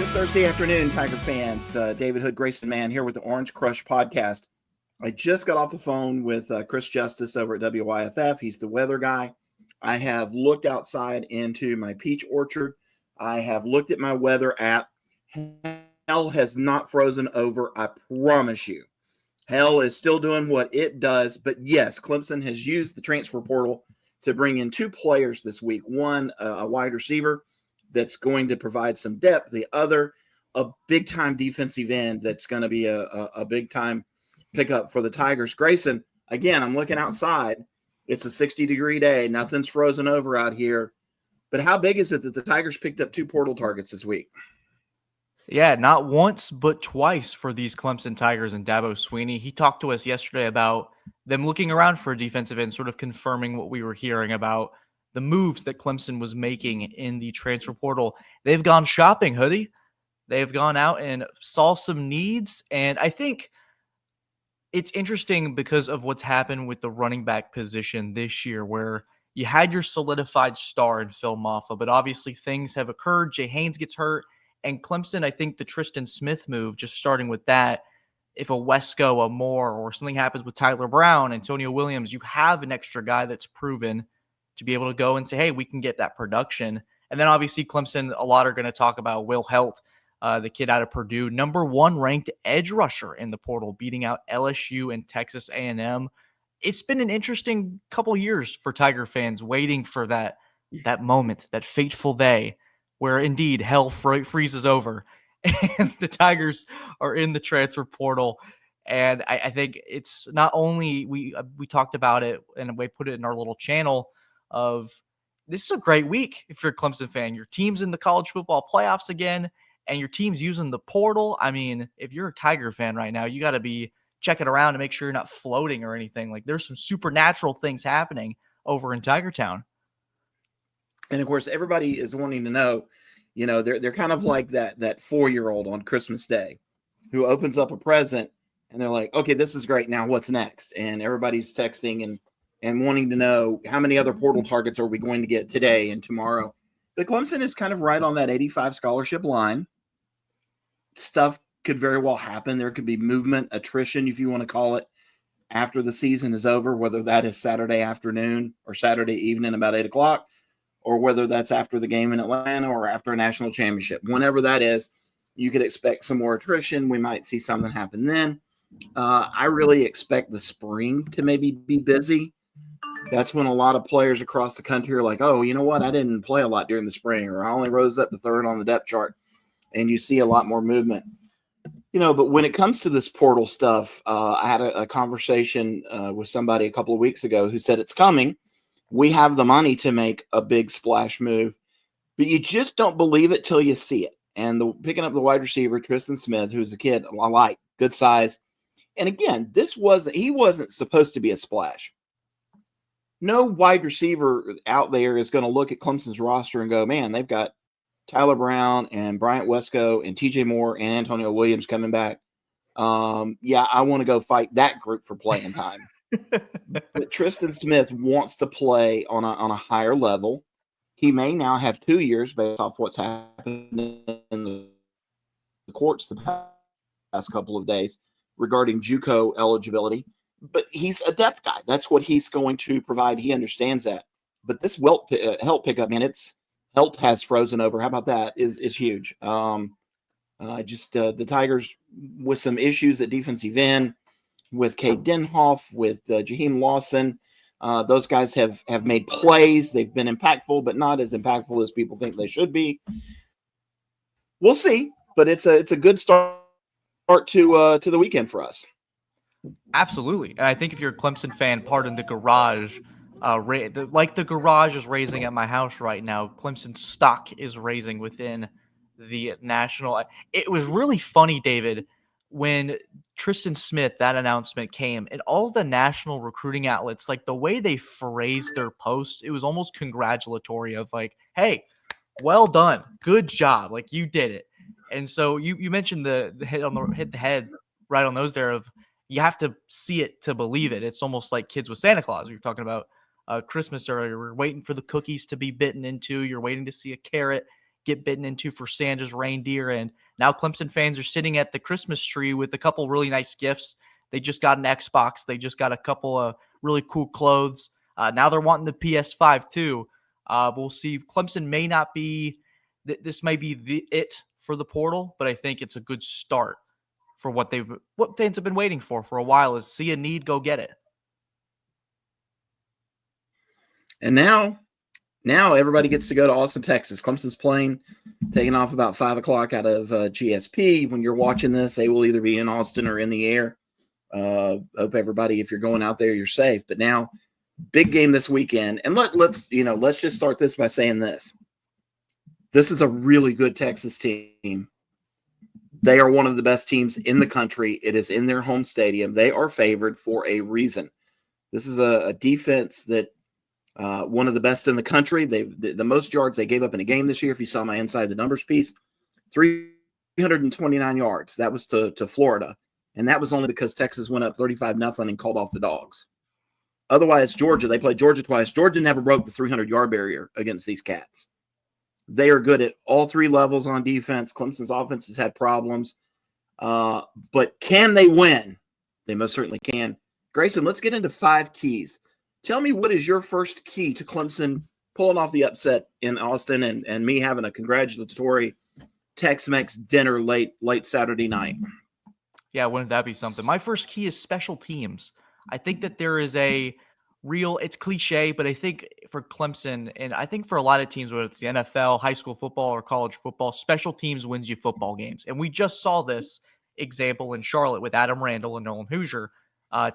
Good Thursday afternoon, Tiger fans. David Hood, Grayson Mann here with the Orange Crush podcast. I just got off the phone with Chris Justice over at WYFF. He's the weather guy. I have looked outside into my peach orchard. I have looked at my weather app. Hell has not frozen over, I promise you. Hell is still doing what it does. But yes, Clemson has used the transfer portal to bring in two players this week. One, a wide receiver that's going to provide some depth. The other, a big-time defensive end that's going to be a big-time pickup for the Tigers. Grayson, again, I'm looking outside. It's a 60-degree day. Nothing's frozen over out here. But how big is it that the Tigers picked up two portal targets this week? Yeah, not once, but twice for these Clemson Tigers and Dabo Swinney. He talked to us yesterday about them looking around for a defensive end, sort of confirming what we were hearing about the moves that Clemson was making in the transfer portal. They've gone shopping, Hoodie. They've gone out and saw some needs. And I think it's interesting because of what's happened with the running back position this year, where you had your solidified star in Phil Maffa, but obviously things have occurred. Jay Haynes gets hurt. And Clemson, I think the Tristan Smith move, just starting with that, if a Wesco, a Moore, or something happens with Tyler Brown, Antonio Williams, you have an extra guy that's proven to be able to go and say, hey, we can get that production. And then obviously Clemson, a lot are going to talk about Will Heldt, the kid out of Purdue, number 1 ranked edge rusher in the portal, beating out LSU and Texas A&M. It's been an interesting couple years for Tiger fans waiting for that moment, that fateful day where indeed hell freezes over and the Tigers are in the transfer portal. And I think it's not only we talked about it and we put it in our little channel of this is a great week if you're a Clemson fan. Your team's in the college football playoffs again, and your team's using the portal. I mean, if you're a Tiger fan right now, you got to be checking around to make sure you're not floating or anything. Like there's some supernatural things happening over in Tiger Town. And of course, everybody is wanting to know, you know, they're kind of like that 4-year-old on Christmas Day who opens up a present and they're like, okay, this is great. Now what's next? And everybody's texting and wanting to know how many other portal targets are we going to get today and tomorrow. But Clemson is kind of right on that 85 scholarship line. Stuff could very well happen. There could be movement, attrition, if you want to call it, after the season is over, whether that is Saturday afternoon or Saturday evening about 8 o'clock, or whether that's after the game in Atlanta or after a national championship. Whenever that is, you could expect some more attrition. We might see something happen then. I really expect the spring to maybe be busy. That's when a lot of players across the country are like, oh, you know what? I didn't play a lot during the spring, or I only rose up to third on the depth chart. And you see a lot more movement. You know, but when it comes to this portal stuff, I had a conversation with somebody a couple of weeks ago who said it's coming. We have the money to make a big splash move, but you just don't believe it till you see it. And picking up the wide receiver, Tristan Smith, who's a kid I like, good size. And again, he wasn't supposed to be a splash. No wide receiver out there is going to look at Clemson's roster and go, man, they've got Tyler Brown and Bryant Wesco and TJ Moore and Antonio Williams coming back. Yeah, I want to go fight that group for playing time. But Tristan Smith wants to play on a higher level. He may now have 2 years based off what's happened in the courts the past couple of days regarding JUCO eligibility. But he's a depth guy. That's what he's going to provide. He understands that. But this Heldt pickup, man, Heldt has frozen over. How about that? Is huge. The Tigers with some issues at defensive end, with Cade Denhoff, with Jaheim Lawson. Those guys have made plays. They've been impactful, but not as impactful as people think they should be. We'll see, but it's a good start to the weekend for us. Absolutely. And I think if you're a Clemson fan, pardon the garage, like the garage is raising at my house right now, Clemson stock is raising within the national. It was really funny, David, when Tristan Smith, that announcement came, and all the national recruiting outlets, like the way they phrased their post, it was almost congratulatory of like, hey, well done. Good job. Like you did it. And so you mentioned the hit the head right on those there of you have to see it to believe it. It's almost like kids with Santa Claus. We were talking about Christmas earlier. We're waiting for the cookies to be bitten into. You're waiting to see a carrot. get bitten into for Santa's reindeer. And now Clemson fans are sitting at the Christmas tree with a couple really nice gifts. They just got an Xbox. They just got a couple of really cool clothes. Now they're wanting the PS5 too. We'll see. Clemson may not be this may be it for the portal, but I think it's a good start for what fans have been waiting for a while, is see a need, go get it. And now everybody gets to go to Austin, Texas. Clemson's playing, taking off about 5 o'clock out of GSP. When you're watching this, they will either be in Austin or in the air. Hope everybody, if you're going out there, you're safe. But now, big game this weekend. And let's just start this by saying this. This is a really good Texas team. They are one of the best teams in the country. It is in their home stadium. They are favored for a reason. This is a defense that one of the best in the country. The most yards they gave up in a game this year, if you saw my Inside the Numbers piece, 329 yards. That was to Florida. And that was only because Texas went up 35-0 and called off the Dogs. Otherwise, Georgia, they played Georgia twice. Georgia never broke the 300-yard barrier against these cats. They are good at all three levels on defense. Clemson's offense has had problems. But can they win? They most certainly can. Grayson, let's get into 5 keys. Tell me, what is your first key to Clemson pulling off the upset in Austin and me having a congratulatory Tex-Mex dinner late Saturday night? Yeah, wouldn't that be something? My first key is special teams. I think that there is it's cliche, but I think for Clemson, and I think for a lot of teams, whether it's the NFL, high school football, or college football, special teams wins you football games. And we just saw this example in Charlotte with Adam Randall and Nolan Hoosier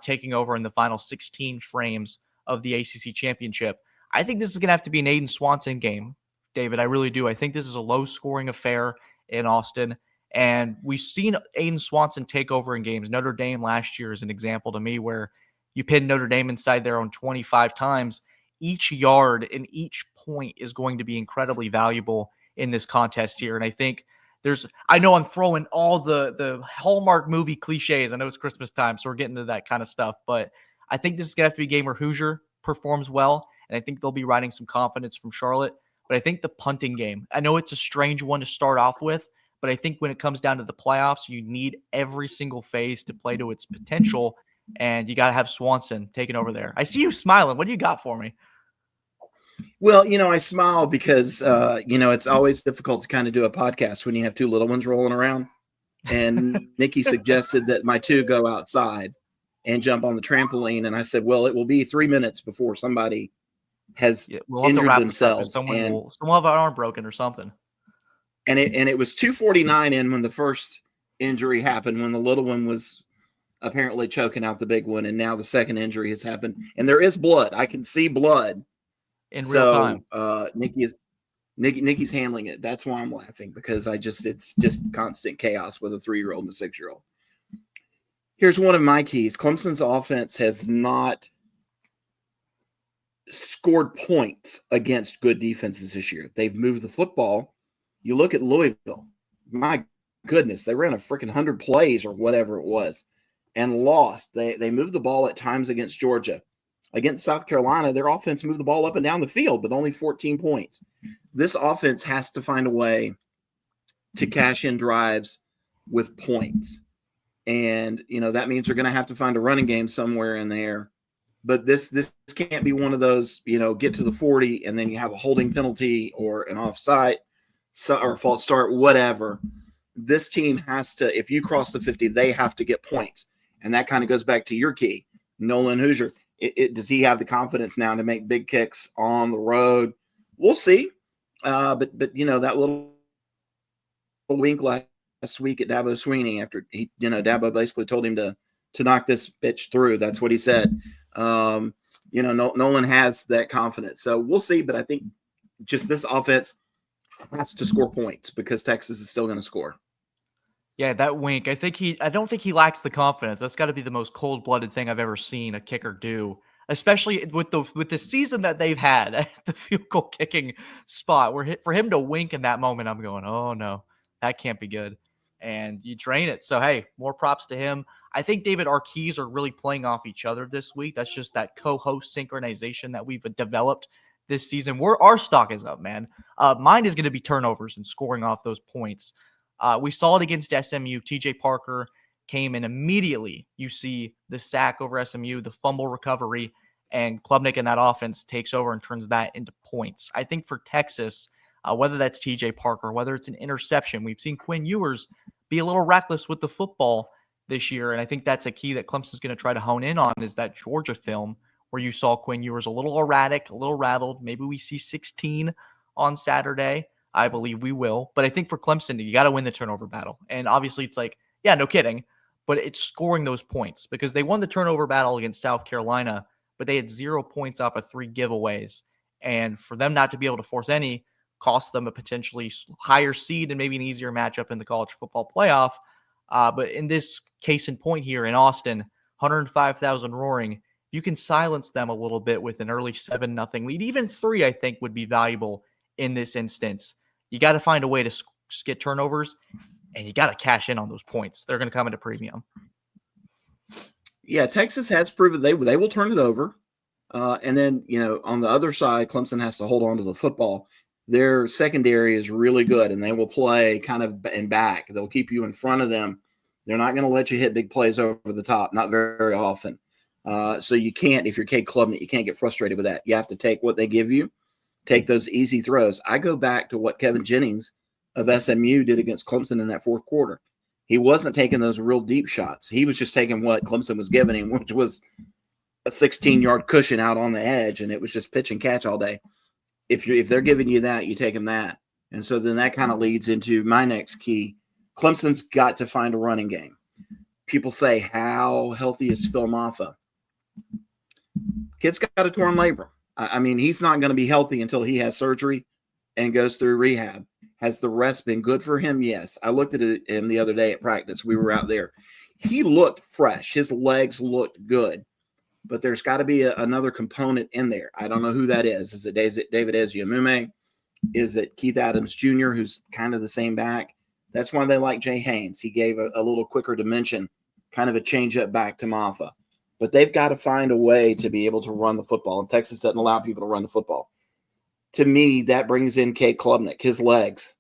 taking over in the final 16 frames of the ACC championship. I think this is going to have to be an Aiden Swanson game, David. I really do. I think this is a low-scoring affair in Austin. And we've seen Aiden Swanson take over in games. Notre Dame last year is an example to me where you pin Notre Dame inside their own 25 times. Each yard and each point is going to be incredibly valuable in this contest here. And I think I know I'm throwing all the Hallmark movie cliches. I know it's Christmas time, so we're getting to that kind of stuff. But I think this is going to have to be a game where Hoosier performs well. And I think they'll be riding some confidence from Charlotte. But I think the punting game, I know it's a strange one to start off with, but I think when it comes down to the playoffs, you need every single phase to play to its potential. And you got to have Swanson taking over there. I see you smiling. What do you got for me? Well, I smile because, it's always difficult to kind of do a podcast when you have 2 little ones rolling around. And Nikki suggested that my 2 go outside and jump on the trampoline. And I said, well, it will be 3 minutes before somebody has injured themselves. Someone will have an arm broken or something. And it was 2:49 in when the first injury happened, when the little one was apparently choking out the big one, and now the second injury has happened, and there is blood. I can see blood in real time. Nikki's handling it. That's why I'm laughing, because it's just constant chaos with a 3-year-old and a 6-year-old. Here's one of my keys. Clemson's offense has not scored points against good defenses this year. They've moved the football. You look at Louisville, my goodness, they ran a freaking 100 plays or whatever it was and lost. They moved the ball at times against Georgia. Against South Carolina, their offense moved the ball up and down the field, but only 14 points. This offense has to find a way to cash in drives with points. And, that means they're going to have to find a running game somewhere in there. But this can't be one of those, get to the 40 and then you have a holding penalty or an offside or false start, whatever. This team has to, if you cross the 50, they have to get points. And that kind of goes back to your key, Nolan Hoosier. Does he have the confidence now to make big kicks on the road? We'll see. But that little wink last week at Dabo Swinney after Dabo basically told him to knock this bitch through. That's what he said. Nolan has that confidence. So we'll see. But I think just this offense has to score points because Texas is still going to score. Yeah, that wink. I don't think he lacks the confidence. That's got to be the most cold-blooded thing I've ever seen a kicker do, especially with the season that they've had at the field goal kicking spot. For him to wink in that moment, I'm going, oh no, that can't be good. And you train it. So hey, more props to him. I think, David, our keys are really playing off each other this week. That's just that co-host synchronization that we've developed this season, where our stock is up, man. Mine is going to be turnovers and scoring off those points. We saw it against SMU. TJ Parker came in immediately. You see the sack over SMU, the fumble recovery, and Klubnik in that offense takes over and turns that into points. I think for Texas, whether that's TJ Parker, whether it's an interception, we've seen Quinn Ewers be a little reckless with the football this year, and I think that's a key that Clemson's going to try to hone in on is that Georgia film where you saw Quinn Ewers a little erratic, a little rattled. Maybe we see 16 on Saturday. I believe we will. But I think for Clemson, you got to win the turnover battle. And obviously it's like, yeah, no kidding, but it's scoring those points because they won the turnover battle against South Carolina, but they had 0 points off of 3 giveaways. And for them not to be able to force any cost them a potentially higher seed and maybe an easier matchup in the college football playoff. But in this case in point here in Austin, 105,000 roaring, you can silence them a little bit with an early 7-0 lead. Even 3, I think, would be valuable in this instance. You got to find a way to get turnovers, and you got to cash in on those points. They're going to come into premium. Yeah, Texas has proven they will turn it over. And then, on the other side, Clemson has to hold on to the football. Their secondary is really good, and they will play kind of in back. They'll keep you in front of them. They're not going to let you hit big plays over the top, not very often. So you can't, if you're Cade Klubnik, you can't get frustrated with that. You have to take what they give you, take those easy throws. I go back to what Kevin Jennings of SMU did against Clemson in that fourth quarter. He wasn't taking those real deep shots. He was just taking what Clemson was giving him, which was a 16-yard cushion out on the edge, and it was just pitch and catch all day. If they're giving you that, you take them that. And so then that kind of leads into my next key. Clemson's got to find a running game. People say, how healthy is Phil Maffa? Kid's got a torn labrum. I mean, he's not going to be healthy until he has surgery and goes through rehab. Has the rest been good for him? Yes. I looked at him the other day at practice. We were out there. He looked fresh. His legs looked good. But there's got to be another component in there. I don't know who that is. Is it David Eziamume? Is it Keith Adams Jr., who's kind of the same back? That's why they like Jay Haynes. He gave a little quicker dimension, kind of a change-up back to Maffa. But they've got to find a way to be able to run the football, and Texas doesn't allow people to run the football. To me, that brings in Cade Klubnik, his legs.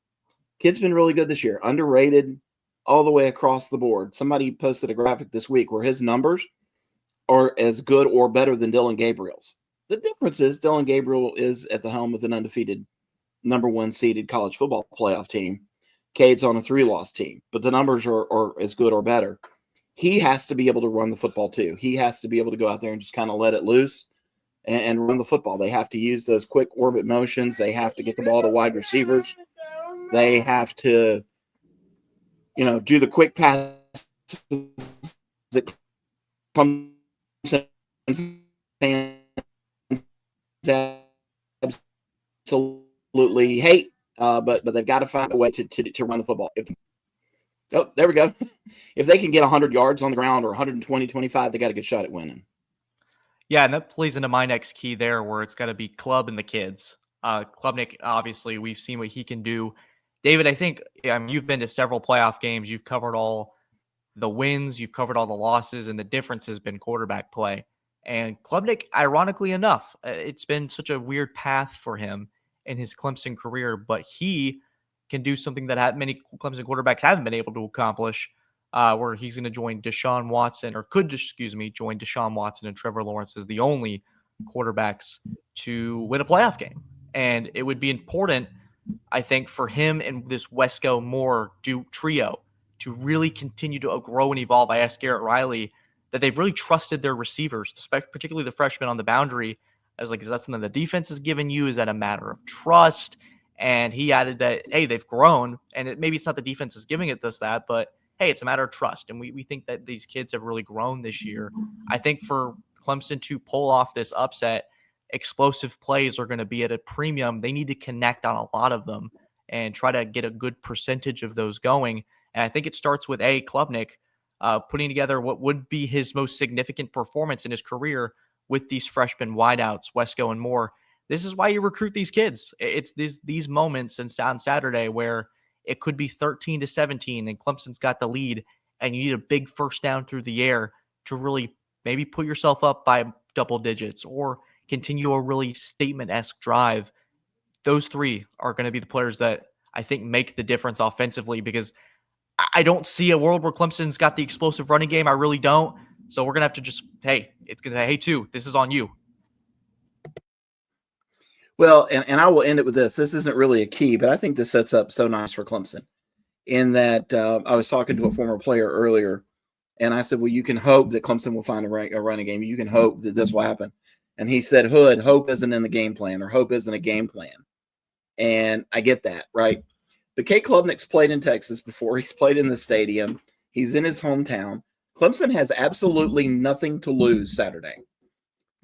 Kid's been really good this year, underrated all the way across the board. Somebody posted a graphic this week where his numbers are as good or better than Dylan Gabriel's. The difference is Dylan Gabriel is at the helm of an undefeated number 1 seeded college football playoff team. Cade's on a 3-loss team, but the numbers are as good or better. He has to be able to run the football too. He has to be able to go out there and just kind of let it loose and run the football. They have to use those quick orbit motions. They have to get the ball to wide receivers. They have to, do the quick passes that come fans absolutely hate, but they've got to find a way to run the football. There we go. If they can get 100 yards on the ground or 120, 25, they got a good shot at winning. Yeah, and that plays into my next key there where it's got to be Club and the kids. Klubnik, obviously, we've seen what he can do. David, I think you've been to several playoff games. You've covered all the wins. You've covered all the losses, and the difference has been quarterback play. And Klubnik, ironically enough, it's been such a weird path for him in his Clemson career, but he can do something that many Clemson quarterbacks haven't been able to accomplish, where he's going to join Deshaun Watson, or join Deshaun Watson and Trevor Lawrence as the only quarterbacks to win a playoff game. And it would be important, I think, for him and this Wesco Moore trio to really continue to grow and evolve. I asked Garrett Riley that they've really trusted their receivers, particularly the freshmen on the boundary. I was like, is that something the defense is giving you? Is that a matter of trust? And he added that, hey, they've grown, and maybe it's not the defense is giving it that, but hey, it's a matter of trust. And we think that these kids have really grown this year. I think for Clemson to pull off this upset, explosive plays are going to be at a premium. They need to connect on a lot of them and try to get a good percentage of those going. And I think it starts with Klubnik putting together what would be his most significant performance in his career with these freshman wideouts, Wesco and Moore. This is why you recruit these kids. It's these moments on Saturday where it could be 13-17 and Clemson's got the lead and you need a big first down through the air to really maybe put yourself up by double digits or continue a really statement-esque drive, those three are going to be the players that I think make the difference offensively, because I don't see a world where Clemson's got the explosive running game. I really don't. So we're going to have to just, hey, it's going to say, hey, two, this is on you. Well, and I will end it with this. This isn't really a key, but I think this sets up so nice for Clemson in that I was talking to a former player earlier, and I said, well, you can hope that Clemson will find a running game. You can hope that this will happen. And he said, Hood, hope isn't in the game plan, or hope isn't a game plan. And I get that, right? But Kate Klubnik's played in Texas before. He's played in the stadium. He's in his hometown. Clemson has absolutely nothing to lose Saturday.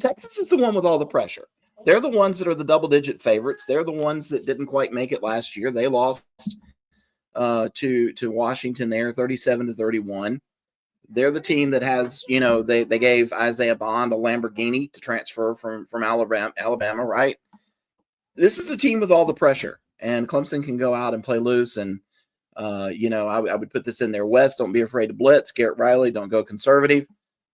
Texas is the one with all the pressure. They're the ones that are the double-digit favorites. They're the ones that didn't quite make it last year. They lost to Washington there, 37-31. They're the team that has, they gave Isaiah Bond a Lamborghini to transfer from Alabama, right? This is the team with all the pressure, and Clemson can go out and play loose. And, I would put this in there. West, don't be afraid to blitz. Garrett Riley, don't go conservative.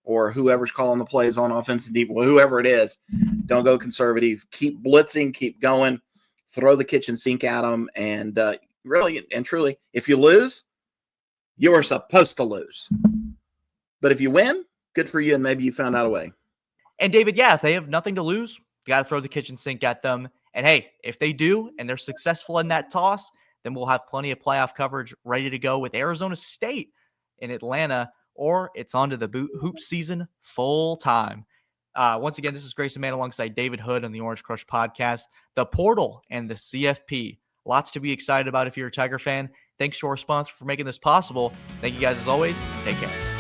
Or whoever's calling the plays on offense and deep, whoever it is, don't go conservative. Keep blitzing, keep going, throw the kitchen sink at them. And really and truly, if you lose, you are supposed to lose. But if you win, good for you, and maybe you found out a way. And David, if they have nothing to lose, you got to throw the kitchen sink at them. And hey, if they do and they're successful in that toss, then we'll have plenty of playoff coverage ready to go with Arizona State in Atlanta, or it's on to the hoop season full time. Once again, this is Grayson Mann alongside David Hood on the Orange Crush podcast, the portal and the CFP. Lots to be excited about if you're a Tiger fan. Thanks to our sponsor for making this possible. Thank you guys as always. Take care.